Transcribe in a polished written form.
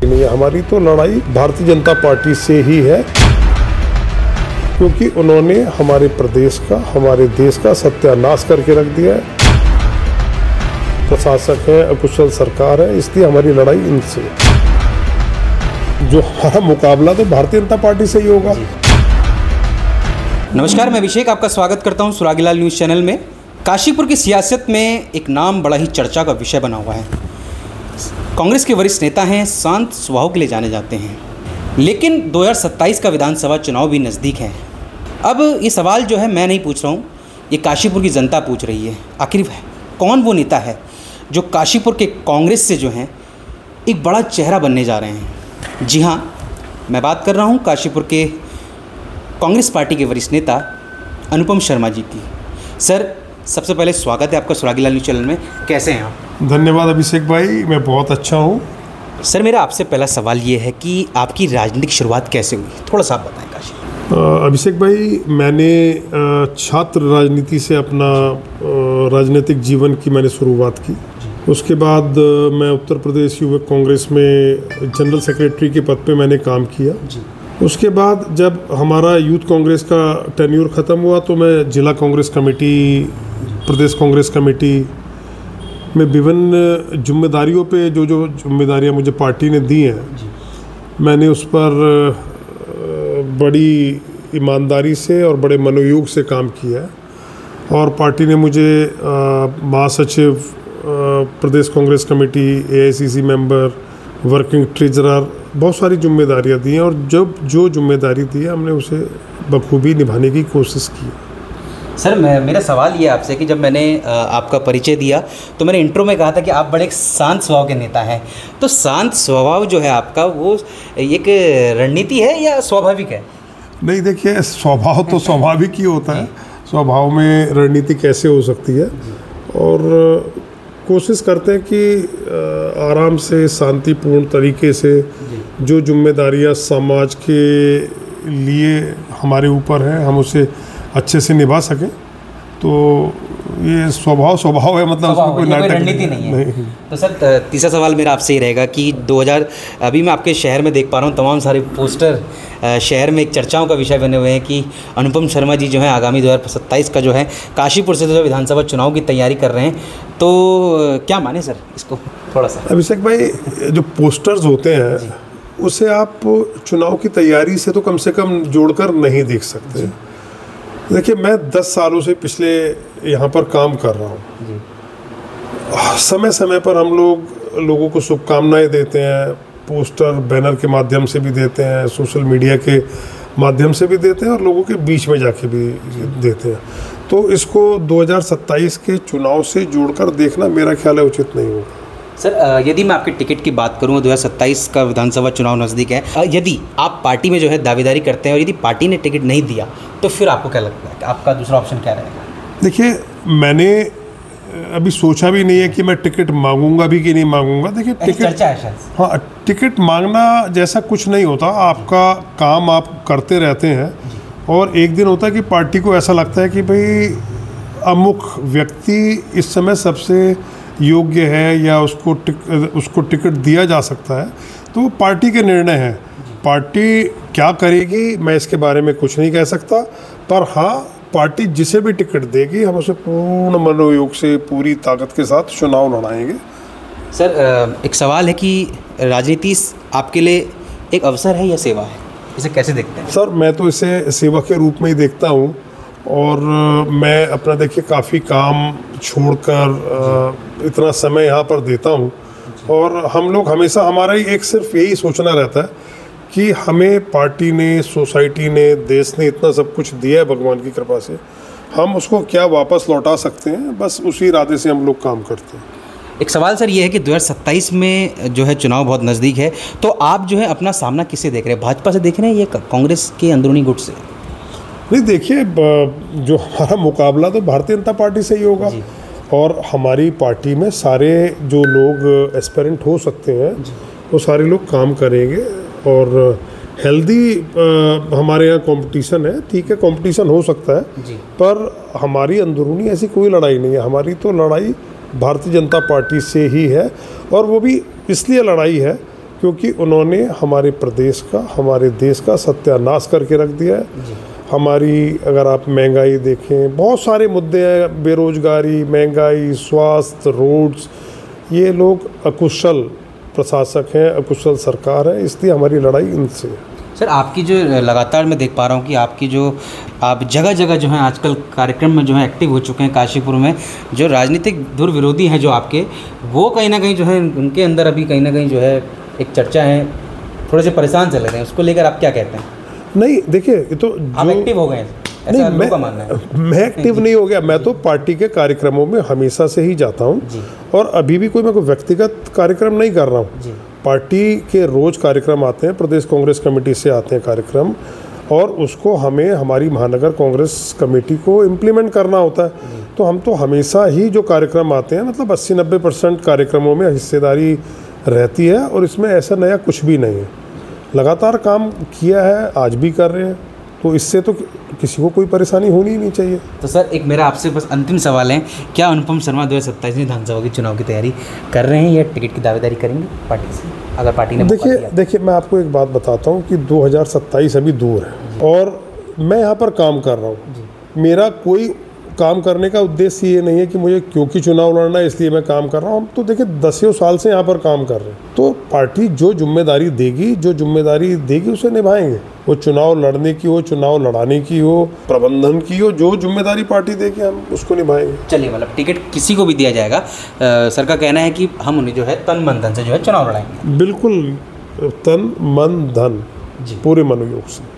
नहीं, हमारी तो लड़ाई भारतीय जनता पार्टी से ही है, क्योंकि उन्होंने हमारे प्रदेश का, हमारे देश का सत्यानाश करके रख दिया है। प्रशासक है, अकुशल सरकार है, इसलिए हमारी लड़ाई इनसे। जो हमारा मुकाबला तो भारतीय जनता पार्टी से ही होगा। नमस्कार, मैं अभिषेक आपका स्वागत करता हूं सुरागीलाल न्यूज़ चैनल में। काशीपुर की सियासत में एक नाम बड़ा ही चर्चा का विषय बना हुआ है। कांग्रेस के वरिष्ठ नेता हैं, शांत स्वभाव के लिए जाने जाते हैं, लेकिन 2027 का विधानसभा चुनाव भी नज़दीक है। अब ये सवाल जो है मैं नहीं पूछ रहा हूँ, ये काशीपुर की जनता पूछ रही है। आखिर कौन वो नेता है जो काशीपुर के कांग्रेस से जो हैं एक बड़ा चेहरा बनने जा रहे हैं? जी हाँ, मैं बात कर रहा हूँ काशीपुर के कांग्रेस पार्टी के वरिष्ठ नेता अनुपम शर्मा जी की। सर, सबसे पहले स्वागत है आपका सुरागीलाल न्यूज़ चैनल में। कैसे हैं आप? धन्यवाद अभिषेक भाई, मैं बहुत अच्छा हूँ। सर, मेरा आपसे पहला सवाल ये है कि आपकी राजनीतिक शुरुआत कैसे हुई, थोड़ा सा आप बताएं काशी। अभिषेक भाई, मैंने छात्र राजनीति से अपना राजनीतिक जीवन की मैंने शुरुआत की। उसके बाद मैं उत्तर प्रदेश युवक कांग्रेस में जनरल सेक्रेटरी के पद पे मैंने काम किया। उसके बाद जब हमारा यूथ कांग्रेस का टेन्योर ख़त्म हुआ तो मैं जिला कांग्रेस कमेटी, प्रदेश कांग्रेस कमेटी में विभिन्न जिम्मेदारियों पे जो जिम्मेदारियां मुझे पार्टी ने दी हैं, मैंने उस पर बड़ी ईमानदारी से और बड़े मनोयोग से काम किया है। और पार्टी ने मुझे महासचिव, प्रदेश Congress committee, AICC member, working treasurer, बहुत सारी जिम्मेदारियां दी हैं। और जब जो जिम्मेदारी दी है हमने उसे बखूबी निभाने की कोशिश की। सर, मेरा सवाल ये आपसे कि जब मैंने आपका परिचय दिया तो मैंने इंट्रो में कहा था कि आप बड़े एक शांत स्वभाव के नेता हैं। तो शांत स्वभाव जो है आपका, वो एक रणनीति है या स्वाभाविक है? नहीं, देखिए, स्वभाव तो स्वाभाविक ही होता है। स्वभाव में रणनीति कैसे हो सकती है? और कोशिश करते हैं कि आराम से, शांतिपूर्ण तरीके से जो जिम्मेदारियां समाज के लिए हमारे ऊपर हैं, हम उसे अच्छे से निभा सकें। तो ये स्वभाव है, मतलब उसमें कोई नाटक रणनीति नहीं है। तो सर, तीसरा सवाल मेरा आपसे ही रहेगा कि 2000 अभी मैं आपके शहर में देख पा रहा हूँ, तमाम सारे पोस्टर शहर में एक चर्चाओं का विषय बने हुए हैं कि अनुपम शर्मा जी जो है आगामी 2027 का जो है काशीपुर से जो विधानसभा चुनाव की तैयारी कर रहे हैं। तो क्या माने सर इसको थोड़ा सा? अभिषेक भाई, जो पोस्टर्स होते हैं उसे आप चुनाव की तैयारी से तो कम से कम जोड़कर नहीं देख सकते। देखिए, मैं 10 सालों से पिछले यहाँ पर काम कर रहा हूँ। समय समय पर हम लोगों को शुभकामनाएं देते हैं, पोस्टर बैनर के माध्यम से भी देते हैं, सोशल मीडिया के माध्यम से भी देते हैं और लोगों के बीच में जाके भी देते हैं। तो इसको 2027 के चुनाव से जोड़कर देखना मेरा ख्याल है उचित नहीं होगा। सर, यदि मैं आपके टिकट की बात करूँ, 2027 का विधानसभा चुनाव नज़दीक है, यदि आप पार्टी में जो है दावेदारी करते हैं और यदि पार्टी ने टिकट नहीं दिया तो फिर आपको क्या लगता है कि आपका दूसरा ऑप्शन क्या रहेगा? देखिए, मैंने अभी सोचा भी नहीं है कि मैं टिकट मांगूंगा भी कि नहीं मांगूंगा। देखिए, टिकट चर्चा है शायद। हाँ, टिकट मांगना जैसा कुछ नहीं होता। आपका काम आप करते रहते हैं और एक दिन होता है कि पार्टी को ऐसा लगता है कि भाई अमुक व्यक्ति इस समय सबसे योग्य है या उसको टिकट दिया जा सकता है। तो वो पार्टी के निर्णय हैं। पार्टी क्या करेगी मैं इसके बारे में कुछ नहीं कह सकता, पर हाँ, पार्टी जिसे भी टिकट देगी हम उसे पूर्ण मनोयोग से, पूरी ताकत के साथ चुनाव लड़ाएंगे। सर, एक सवाल है कि राजनीति आपके लिए एक अवसर है या सेवा है, इसे कैसे देखते हैं? सर, मैं तो इसे सेवा के रूप में ही देखता हूँ। और मैं अपना, देखिए, काफ़ी काम छोड़कर इतना समय यहाँ पर देता हूँ। और हम लोग हमेशा, हमारा ही एक सिर्फ यही सोचना रहता है कि हमें पार्टी ने, सोसाइटी ने, देश ने इतना सब कुछ दिया है भगवान की कृपा से, हम उसको क्या वापस लौटा सकते हैं, बस उसी इरादे से हम लोग काम करते हैं। एक सवाल सर ये है कि 2027 में जो है चुनाव बहुत नज़दीक है, तो आप जो है अपना सामना किससे देख रहे हैं? भाजपा से देख रहे हैं या कांग्रेस के अंदरूनी गुट से? नहीं, देखिए, जो हमारा मुकाबला तो भारतीय जनता पार्टी से ही होगा। और हमारी पार्टी में सारे जो लोग एस्पिरेंट हो सकते हैं वो सारे लोग काम करेंगे। और हेल्दी हमारे यहाँ कंपटीशन है, ठीक है, कंपटीशन हो सकता है, पर हमारी अंदरूनी ऐसी कोई लड़ाई नहीं है। हमारी तो लड़ाई भारतीय जनता पार्टी से ही है। और वो भी इसलिए लड़ाई है क्योंकि उन्होंने हमारे प्रदेश का, हमारे देश का सत्यानाश करके रख दिया है। हमारी, अगर आप महंगाई देखें, बहुत सारे मुद्दे हैं, बेरोजगारी, महंगाई, स्वास्थ्य, रोड्स, ये लोग अकुशल प्रशासक हैं, अकुशल सरकार है, इसलिए हमारी लड़ाई इनसे है। सर, आपकी जो लगातार मैं देख पा रहा हूँ कि आपकी जो आप जगह जगह जो है आजकल कार्यक्रम में जो है एक्टिव हो चुके हैं। काशीपुर में जो राजनीतिक धुर विरोधी हैं जो आपके, वो कहीं ना कहीं जो है उनके अंदर अभी कहीं ना कहीं जो है एक चर्चा है, थोड़े से परेशान चल रहे हैं, उसको लेकर आप क्या कहते हैं? नहीं, देखिए, ये तो आप एक्टिव हो गए हैं, ऐसा लोगों का मानना है। मैं एक्टिव नहीं हो गया, मैं तो पार्टी के कार्यक्रमों में हमेशा से ही जाता हूँ और अभी भी मैं कोई व्यक्तिगत कार्यक्रम नहीं कर रहा हूँ। पार्टी के रोज कार्यक्रम आते हैं, प्रदेश कांग्रेस कमेटी से आते हैं कार्यक्रम, और उसको हमें हमारी महानगर कांग्रेस कमेटी को इम्प्लीमेंट करना होता है। तो हम तो हमेशा ही जो कार्यक्रम आते हैं, मतलब 80-90% कार्यक्रमों में हिस्सेदारी रहती है, और इसमें ऐसा नया कुछ भी नहीं है। लगातार काम किया है, आज भी कर रहे हैं, तो इससे तो किसी को कोई परेशानी होनी ही नहीं चाहिए। तो सर, एक मेरा आपसे बस अंतिम सवाल है, क्या अनुपम शर्मा 2027 विधानसभा के चुनाव की तैयारी कर रहे हैं या टिकट की दावेदारी करेंगे पार्टी से, अगर पार्टी ने? देखिए, मैं आपको एक बात बताता हूँ कि 2027 अभी दूर है और मैं यहाँ पर काम कर रहा हूँ। मेरा कोई काम करने का उद्देश्य ये नहीं है कि मुझे क्योंकि चुनाव लड़ना है इसलिए मैं काम कर रहा हूँ। हम तो देखिए 10 साल से यहाँ पर काम कर रहे हैं, तो पार्टी जो जिम्मेदारी देगी उसे निभाएंगे। वो चुनाव लड़ने की हो, चुनाव लड़ाने की हो, प्रबंधन की हो, जो जिम्मेदारी पार्टी देगी हम उसको निभाएंगे। चलिए, मतलब टिकट किसी को भी दिया जाएगा, सर का कहना है कि हम उन्हें जो है तन मन धन से जो है चुनाव लड़ाएंगे। बिल्कुल, तन मन धन, पूरे मनोयोग से।